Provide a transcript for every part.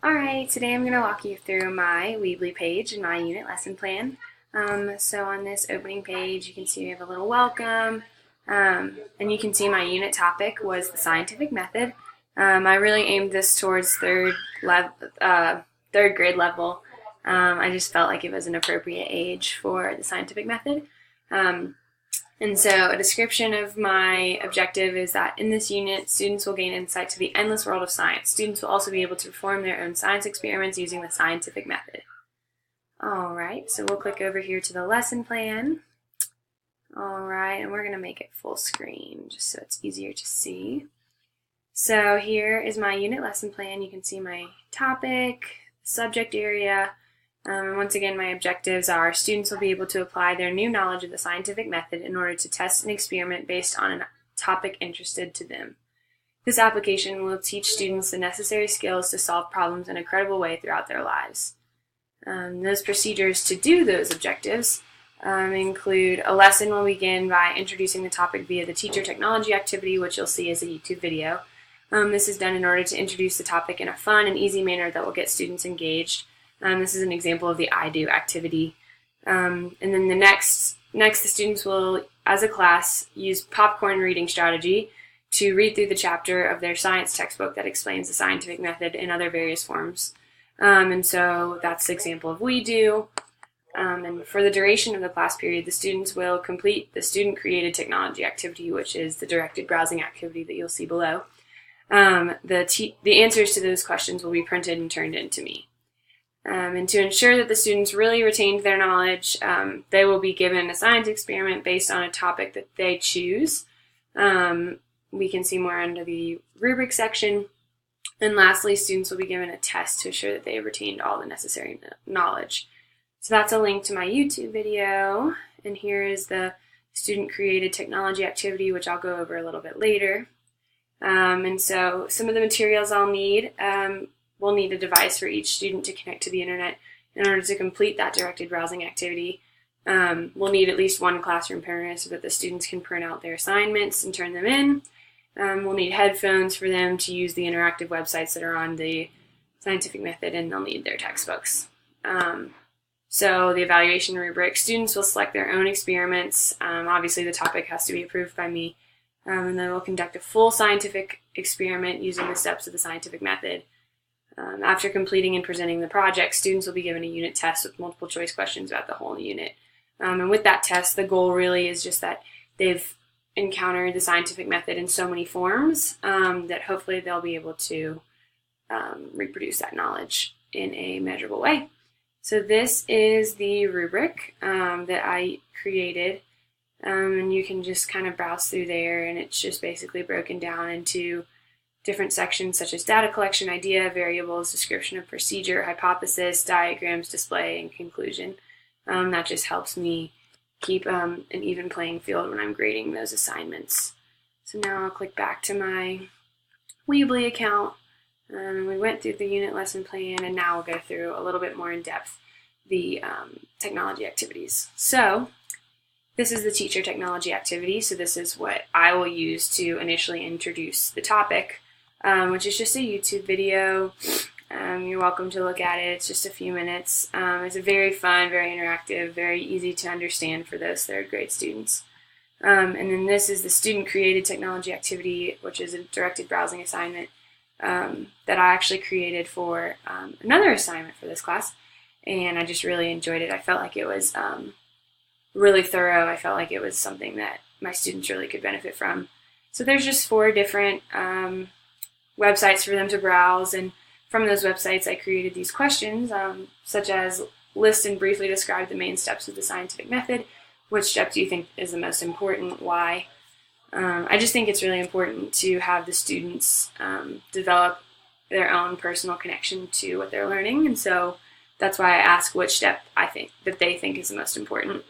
Alright, today I'm going to walk you through my Weebly page and my unit lesson plan. So on this opening page you can see we have a little welcome, and you can see my unit topic was the scientific method. I really aimed this towards third grade level. I just felt like it was an appropriate age for the scientific method. And so a description of my objective is that in this unit, students will gain insight to the endless world of science. Students will also be able to perform their own science experiments using the scientific method. Alright, so we'll click over here to the lesson plan. Alright, and we're going to make it full screen just so it's easier to see. So here is my unit lesson plan. You can see my topic, subject area. And once again, my objectives are students will be able to apply their new knowledge of the scientific method in order to test an experiment based on a topic interested to them. This application will teach students the necessary skills to solve problems in a credible way throughout their lives. Those procedures to do those objectives include a lesson will begin by introducing the topic via the teacher technology activity, which you'll see as a YouTube video. This is done in order to introduce the topic in a fun and easy manner that will get students engaged. This is an example of the I do activity. And then next the students will, as a class, use popcorn reading strategy to read through the chapter of their science textbook that explains the scientific method in other various forms. And so that's the example of we do. And for the duration of the class period, the students will complete the student-created technology activity, which is the directed browsing activity that you'll see below. The answers to those questions will be printed and turned in to me. And to ensure that the students really retained their knowledge, they will be given a science experiment based on a topic that they choose. We can see more under the rubric section. And lastly, students will be given a test to ensure that they have retained all the necessary knowledge. So that's a link to my YouTube video, and here is the student-created technology activity, which I'll go over a little bit later. And so some of the materials I'll need, we'll need a device for each student to connect to the internet in order to complete that directed browsing activity. We'll need at least one classroom printer so that the students can print out their assignments and turn them in. We'll need headphones for them to use the interactive websites that are on the scientific method, and they'll need their textbooks. So the evaluation rubric, students will select their own experiments. Obviously the topic has to be approved by me. And then we'll conduct a full scientific experiment using the steps of the scientific method. After completing and presenting the project, students will be given a unit test with multiple choice questions about the whole unit. And with that test, the goal really is just that they've encountered the scientific method in so many forms that hopefully they'll be able to reproduce that knowledge in a measurable way. So this is the rubric that I created, and you can just kind of browse through there, and it's just basically broken down into different sections such as data collection, idea, variables, description of procedure, hypothesis, diagrams, display, and conclusion. That just helps me keep an even playing field when I'm grading those assignments. So now I'll click back to my Weebly account. We went through the unit lesson plan, and now we'll go through a little bit more in depth the technology activities. So this is the teacher technology activity. So this is what I will use to initially introduce the topic, which is just a YouTube video. You're welcome to look at it. It's just a few minutes. It's a very fun, very interactive, very easy to understand for those third grade students. And then this is the student-created technology activity, which is a directed browsing assignment that I actually created for another assignment for this class. And I just really enjoyed it. I felt like it was really thorough. I felt like it was something that my students really could benefit from. So there's just 4 different websites for them to browse, and from those websites I created these questions, such as list and briefly describe the main steps of the scientific method. Which step do you think is the most important? Why? I just think it's really important to have the students develop their own personal connection to what they're learning, and so that's why I ask which step I think that they think is the most important.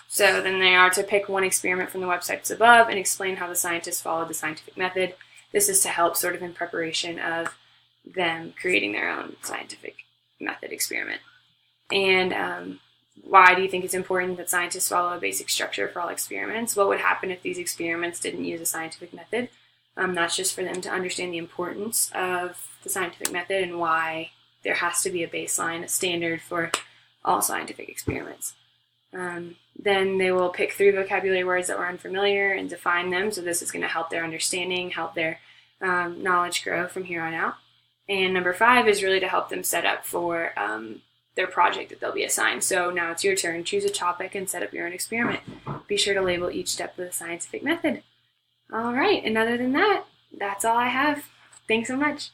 So then they are to pick one experiment from the websites above and explain how the scientists followed the scientific method. This is to help sort of in preparation of them creating their own scientific method experiment. And why do you think it's important that scientists follow a basic structure for all experiments? What would happen if these experiments didn't use a scientific method? That's just for them to understand the importance of the scientific method and why there has to be a baseline, a standard for all scientific experiments. Then they will pick 3 vocabulary words that were unfamiliar and define them. So this is going to help their understanding, help their knowledge grow from here on out. And number 5 is really to help them set up for their project that they'll be assigned. So now it's your turn. Choose a topic and set up your own experiment. Be sure to label each step with a scientific method. All right, and other than that, that's all I have. Thanks so much.